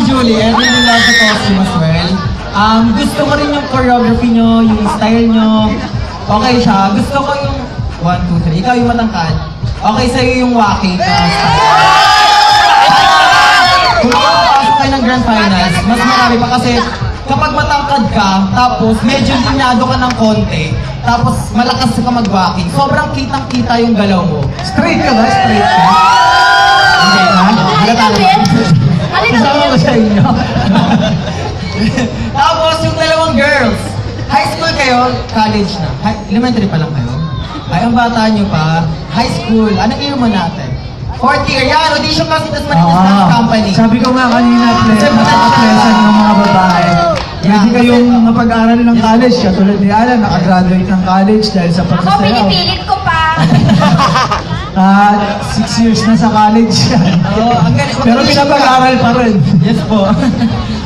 Julie, I really love the costume as well. Gusto ko rin yung choreography nyo, yung style nyo. Okay siya. Gusto ko yung 1, 2, 3. Ikaw yung matangkad. Okay sa'yo yung walking style. Kung makapasok kayo ng grand finals, mas marami pa kasi kapag matangkad ka, tapos medyo linyado ka ng konti, tapos malakas ka mag-walking, sobrang kitang-kita yung galaw mo. Straight ka ba? Straight ka? Hindi ha? Halata naman. Kasama ko sa inyo. Tapos yung dalawang girls, high school kayo, college na. Elementary pa lang kayo. Ay, ang bata nyo pa, high school. Anong year mo natin? 4th year. Yan, audition kasi tas Manitas Company. Sabi ko nga kanina, napaka-pleasant ng mga babae. Hindi kayong mapag-aral ng college, katulad ni Alan, nakagraduate ng college dahil sa pagsasayaw. Ako, pinipilit ko pa. 6 years na sa college yan. Pero pinapag-aral pa rin. Yes po.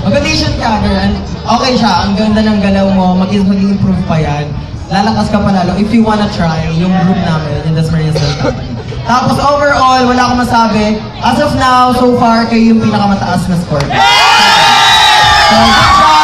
Mag-audition ka, girl. Okay siya, ang ganda ng galaw mo, mag-improve pa yan. Lalakas ka panalo if you wanna try yung group namin, yung Das Marias Company. Tapos overall, wala akong masabi. As of now, so far, kayo yung pinakamataas na score. So, good job!